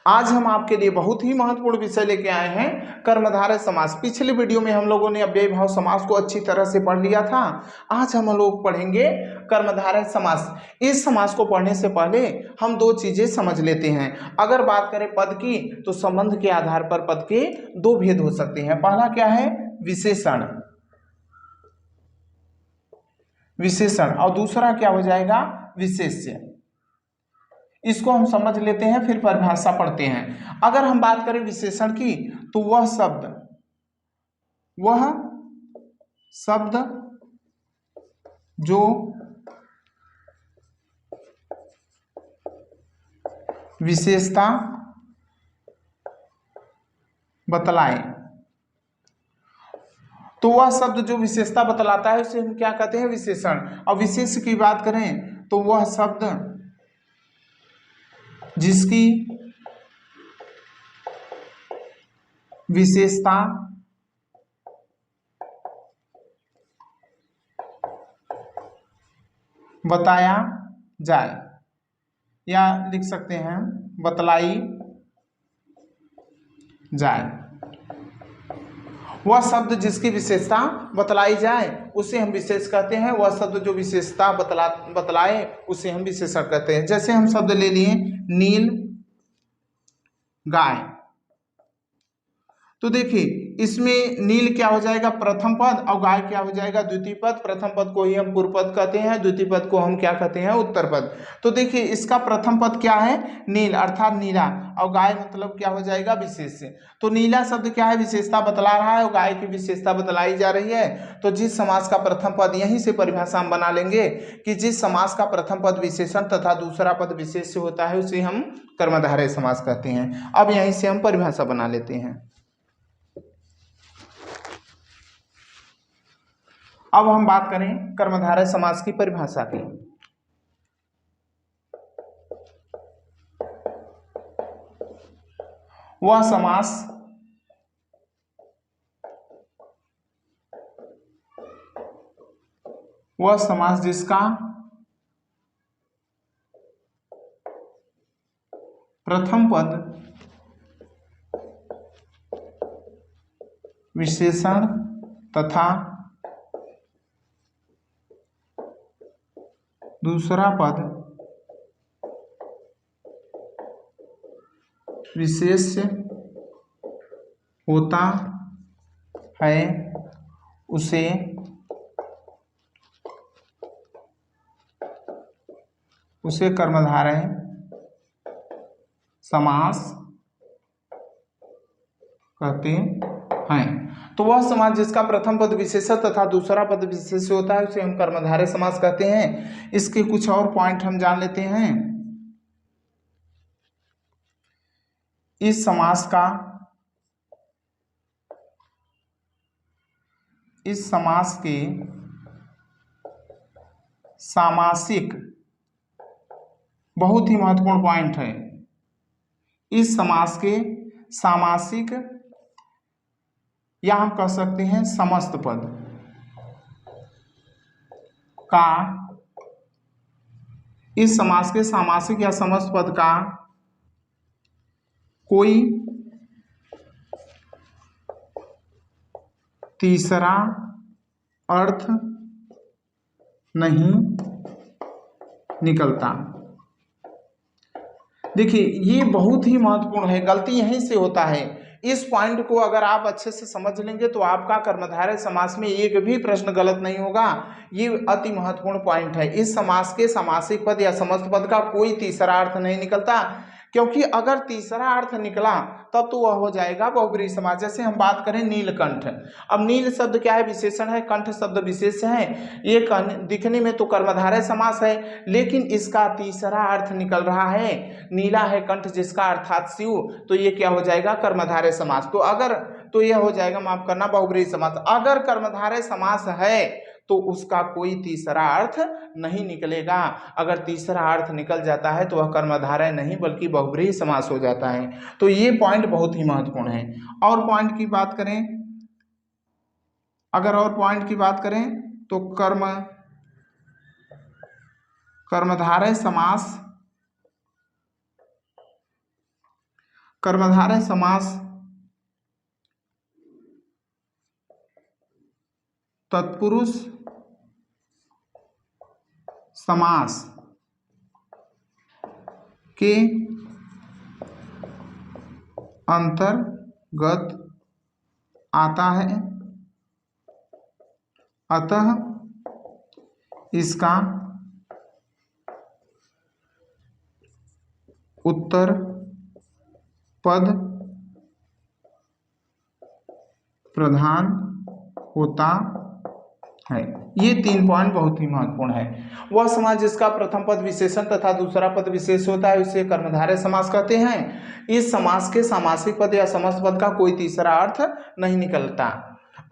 आज हम आपके लिए बहुत ही महत्वपूर्ण विषय लेके आए हैं, कर्मधारय समास। पिछले वीडियो में हम लोगों ने अव्ययी भाव समास को अच्छी तरह से पढ़ लिया था। आज हम लोग पढ़ेंगे कर्मधारय समास। इस समास को पढ़ने से पहले हम दो चीजें समझ लेते हैं। अगर बात करें पद की, तो संबंध के आधार पर पद के दो भेद हो सकते हैं। पहला क्या है? विशेषण, विशेषण, और दूसरा क्या हो जाएगा? विशेष्य। इसको हम समझ लेते हैं, फिर परिभाषा पढ़ते हैं। अगर हम बात करें विशेषण की, तो वह शब्द जो विशेषता बतलाए, तो वह शब्द जो विशेषता बतलाता है उसे हम क्या कहते हैं? विशेषण। और विशेष की बात करें तो वह शब्द जिसकी विशेषता बताया जाए, या लिख सकते हैं बतलाई जाए। वह शब्द जिसकी विशेषता बतलाई जाए उसे हम विशेष कहते हैं। वह शब्द जो विशेषता बतलाए उसे हम विशेषण कहते हैं। जैसे हम शब्द ले लिए नील गाय, तो देखिए इसमें नील क्या हो जाएगा? प्रथम पद, और गाय क्या हो जाएगा? द्वितीय पद। प्रथम पद को ही हम पूर्व पद कहते हैं, द्वितीय पद को हम क्या कहते हैं? उत्तर पद। तो देखिए इसका प्रथम पद क्या है? नील अर्थात नीला, और गाय मतलब क्या हो जाएगा? विशेष्य। तो नीला शब्द क्या है? विशेषता बतला रहा है, और गाय की विशेषता बतलाई जा रही है। तो जिस समास का प्रथम पद, यहीं से परिभाषा हम बना लेंगे कि जिस समास का प्रथम पद विशेषण तथा दूसरा पद विशेष्य होता है उसे हम कर्मधारय समास कहते हैं। अब यहीं से हम परिभाषा बना लेते हैं। अब हम बात करें कर्मधारय समास की परिभाषा की। वह समास जिसका प्रथम पद विशेषण तथा दूसरा पद विशेष्य होता है उसे कर्मधारय समास कहते हैं। तो वह समास जिसका प्रथम पद विशेषण तथा दूसरा पद विशेष्य होता है उसे हम कर्मधारय समास कहते हैं। इसके कुछ और पॉइंट हम जान लेते हैं। इस समास के सामासिक, बहुत ही महत्वपूर्ण पॉइंट है, इस समास के सामासिक, या हम कह सकते हैं समस्त पद का, इस समास के सामासिक या समस्त पद का कोई तीसरा अर्थ नहीं निकलता। देखिए ये बहुत ही महत्वपूर्ण है, गलती यहीं से होता है। इस पॉइंट को अगर आप अच्छे से समझ लेंगे तो आपका कर्मधारय समास में एक भी प्रश्न गलत नहीं होगा। ये अति महत्वपूर्ण पॉइंट है। इस समास के सामासिक पद या समस्त पद का कोई तीसरा अर्थ नहीं निकलता, क्योंकि अगर तीसरा अर्थ निकला तब तो वह हो जाएगा बहुब्रीहि समास। जैसे हम बात करें नीलकंठ, अब नील शब्द क्या है? विशेषण है, कंठ शब्द विशेष है। ये दिखने में तो कर्मधारय समास है, लेकिन इसका तीसरा अर्थ निकल रहा है, नीला है कंठ जिसका अर्थात शिव, तो ये क्या हो जाएगा? कर्मधारय समास। तो यह हो जाएगा, माफ करना, बहुब्रीहि समास। अगर कर्मधारय समास है तो उसका कोई तीसरा अर्थ नहीं निकलेगा। अगर तीसरा अर्थ निकल जाता है तो वह कर्मधारय नहीं बल्कि बहुब्रीहि समास हो जाता है। तो ये पॉइंट बहुत ही महत्वपूर्ण है। और पॉइंट की बात करें, अगर और पॉइंट की बात करें तो कर्मधारय समास कर्मधारय समास तत्पुरुष समास के अंतर्गत आता है, अतः इसका उत्तर पद प्रधान होता है। ये 3 पॉइंट बहुत ही महत्वपूर्ण है। वह समास जिसका प्रथम पद विशेषण तथा दूसरा पद विशेष होता है उसे कर्मधारय समास कहते हैं। इस समास के सामासिक पद या समस्त पद का कोई तीसरा अर्थ नहीं निकलता।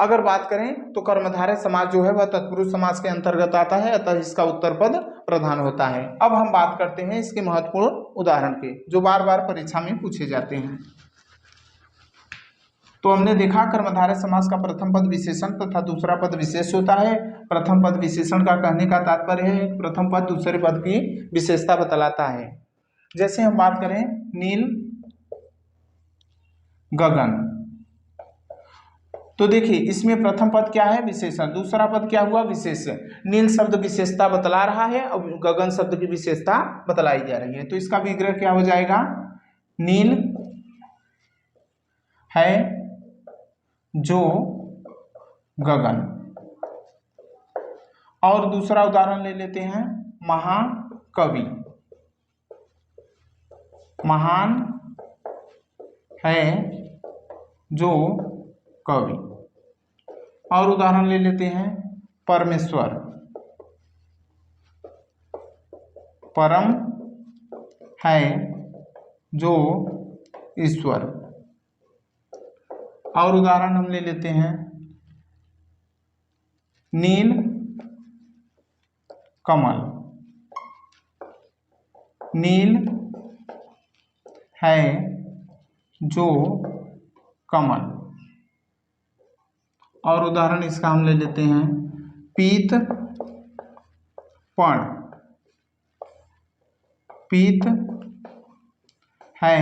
अगर बात करें तो कर्मधारय समास जो है वह तत्पुरुष समास के अंतर्गत आता है, अतः इसका उत्तर पद प्रधान होता है। अब हम बात करते हैं इसके महत्वपूर्ण उदाहरण के, जो बार बार परीक्षा में पूछे जाते हैं। तो हमने देखा कर्मधारय समास का प्रथम पद विशेषण तथा दूसरा पद विशेष होता है। प्रथम पद विशेषण का कहने का तात्पर्य है प्रथम पद दूसरे पद की विशेषता बतलाता है। जैसे हम बात करें नील गगन, तो देखिए इसमें प्रथम पद क्या है विशेषण, दूसरा पद क्या हुआ विशेष। नील शब्द विशेषता बतला रहा है और गगन शब्द की विशेषता बतलाई जा रही है, तो इसका विग्रह क्या हो जाएगा, नील है जो गगन। और दूसरा उदाहरण ले लेते हैं महाकवि, महान है जो कवि। और उदाहरण ले लेते हैं परमेश्वर, परम है जो ईश्वर। और उदाहरण हम ले लेते हैं नील कमल, नील है जो कमल। और उदाहरण इसका हम ले लेते हैं पीत पण, पीत है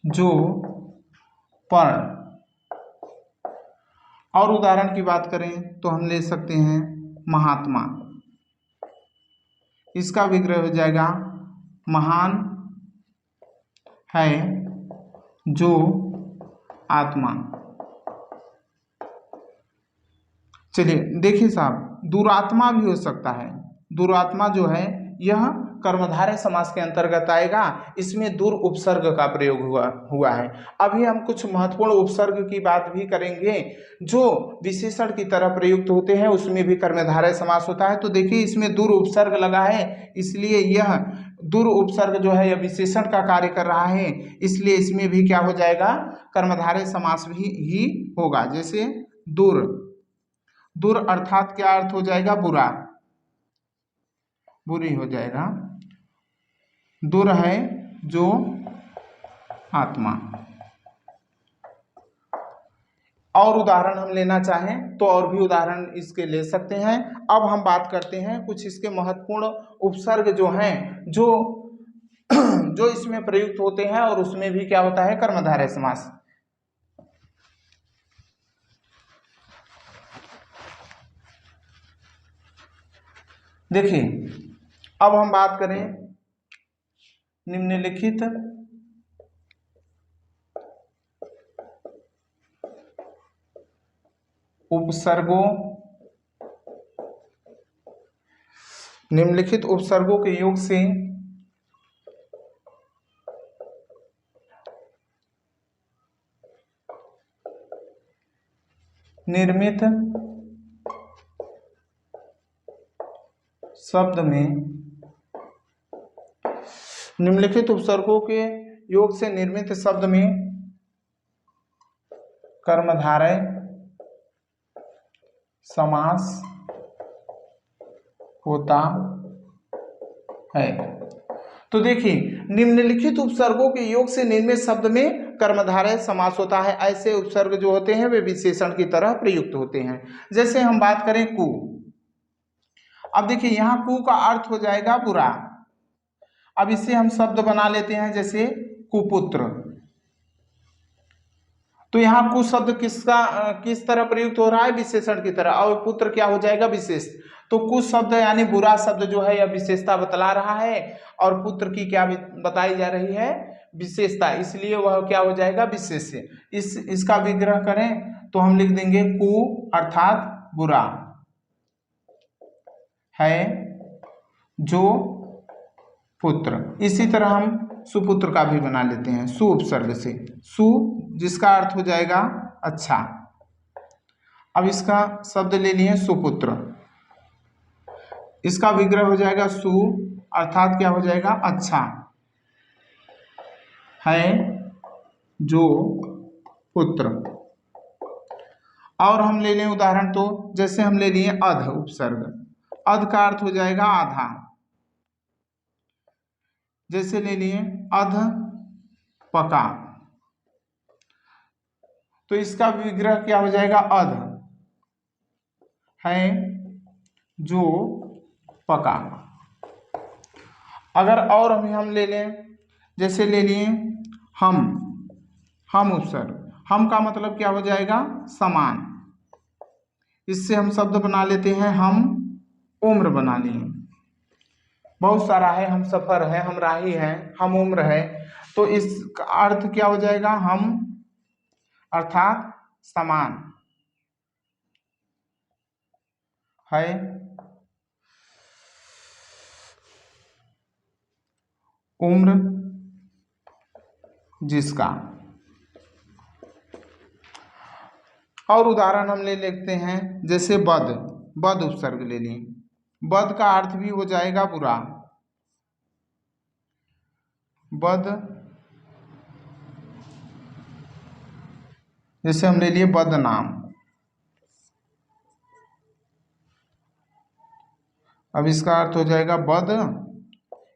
जो पर्ण। और उदाहरण की बात करें तो हम ले सकते हैं महात्मा, इसका विग्रह हो जाएगा महान है जो आत्मा। चलिए देखिए साहब, दुरात्मा भी हो सकता है। दुरात्मा जो है यह कर्मधारय समास के अंतर्गत आएगा, इसमें दुर उपसर्ग का प्रयोग हुआ है। अभी हम कुछ महत्वपूर्ण उपसर्ग की बात भी करेंगे जो विशेषण की तरह प्रयुक्त होते हैं, उसमें भी कर्मधारय समास होता है। तो देखिए इसमें दुर उपसर्ग लगा है, इसलिए यह दुर उपसर्ग जो है यह विशेषण का कार्य कर रहा है, इसलिए इसमें भी क्या हो जाएगा, कर्मधारय समास ही होगा। जैसे दुर, दुर अर्थात क्या अर्थ हो जाएगा, बुरा, बुरी हो जाएगा। दुर है जो आत्मा। और उदाहरण हम लेना चाहें तो और भी उदाहरण इसके ले सकते हैं। अब हम बात करते हैं कुछ इसके महत्वपूर्ण उपसर्ग जो हैं जो इसमें प्रयुक्त होते हैं, और उसमें भी क्या होता है, कर्मधारय समास। देखिए अब हम बात करें निम्नलिखित उपसर्गों, निम्नलिखित उपसर्गों के योग से निर्मित शब्द में, निम्नलिखित उपसर्गों के योग से निर्मित शब्द में कर्मधारय समास होता है। तो देखिए निम्नलिखित उपसर्गों के योग से निर्मित शब्द में कर्मधारय समास होता है। ऐसे उपसर्ग जो होते हैं वे विशेषण की तरह प्रयुक्त होते हैं। जैसे हम बात करें कु, अब देखिए यहाँ कु का अर्थ हो जाएगा बुरा। अब इससे हम शब्द बना लेते हैं, जैसे कुपुत्र, तो यहाँ कु शब्द किस तरह प्रयुक्त हो रहा है, विशेषण की तरह, और पुत्र क्या हो जाएगा, विशेष। तो कु शब्द यानी बुरा शब्द जो है यह विशेषता बतला रहा है, और पुत्र की क्या बताई जा रही है, विशेषता, इसलिए वह क्या हो जाएगा, विशेष। इसका विग्रह करें तो हम लिख देंगे कु अर्थात बुरा है जो पुत्र। इसी तरह हम सुपुत्र का भी बना लेते हैं, सु उपसर्ग से, सु जिसका अर्थ हो जाएगा अच्छा। अब इसका शब्द ले लिए सुपुत्र, इसका विग्रह हो जाएगा सु अर्थात क्या हो जाएगा, अच्छा है जो पुत्र। और हम ले लें उदाहरण, तो जैसे हम ले लिए अध उपसर्ग, अध का अर्थ हो जाएगा आधा। जैसे ले लिए अध पका, तो इसका विग्रह क्या हो जाएगा, अध है जो पका। अगर और हम ले लें, जैसे ले लिए हम उपसर्ग, हम का मतलब क्या हो जाएगा, समान। इससे हम शब्द बना लेते हैं, हम उम्र बना लिए, बहुत सारा है, हम सफर है, हम राही है, हम उम्र है, तो इसका अर्थ क्या हो जाएगा, हम अर्थात समान है उम्र जिसका। और उदाहरण हम ले लेते हैं, जैसे बद उपसर्ग ले ली, बद का अर्थ भी हो जाएगा बुरा, बद, जैसे हम ले लिए बदनाम। अब इसका अर्थ हो जाएगा बद,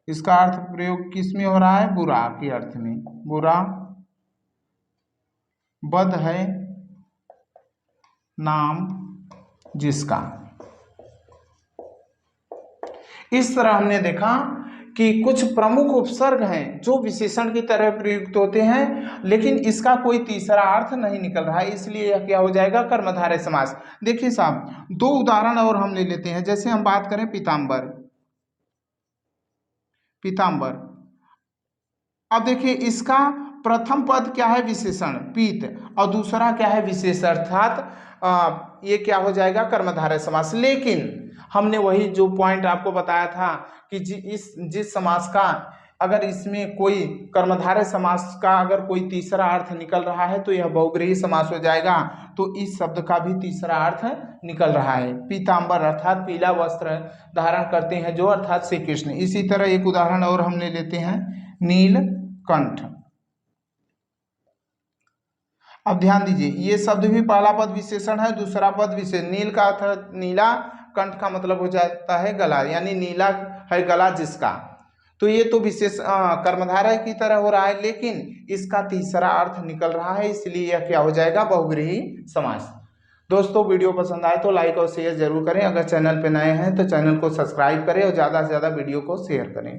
इसका अर्थ प्रयोग किस में हो रहा है, बुरा के अर्थ में, बुरा। बद है नाम जिसका। इस तरह हमने देखा कि कुछ प्रमुख उपसर्ग हैं जो विशेषण की तरह प्रयुक्त होते हैं, लेकिन इसका कोई तीसरा अर्थ नहीं निकल रहा है, इसलिए यह क्या हो जाएगा, कर्मधारय समास। देखिए साहब, दो उदाहरण और हम ले लेते हैं। जैसे हम बात करें पीताम्बर, अब देखिए इसका प्रथम पद क्या है, विशेषण पीत, और दूसरा क्या है, विशेष, अर्थात ये क्या हो जाएगा, कर्मधारय समास। लेकिन हमने वही जो पॉइंट आपको बताया था कि जिस समास का अगर इसमें कोई कर्मधारय समास का अगर कोई तीसरा अर्थ निकल रहा है तो यह बहुग्रही समास हो जाएगा। तो इस शब्द का भी तीसरा अर्थ निकल रहा है, पीताम्बर अर्थात पीला वस्त्र धारण करते हैं जो, अर्थात श्री कृष्ण। इसी तरह एक उदाहरण और हम ले लेते हैं, नीलकंठ। अब ध्यान दीजिए, ये शब्द भी पहला पद विशेषण है, दूसरा पद विशेष। नील का अर्थ नीला, कंठ का मतलब हो जाता है गला, यानी नीला है गला जिसका। तो ये तो विशेष कर्मधारय की तरह हो रहा है, लेकिन इसका तीसरा अर्थ निकल रहा है, इसलिए यह क्या हो जाएगा, बहुग्रही समास। दोस्तों वीडियो पसंद आए तो लाइक और शेयर जरूर करें। अगर चैनल पे नए हैं तो चैनल को सब्सक्राइब करें और ज़्यादा से ज़्यादा वीडियो को शेयर करें।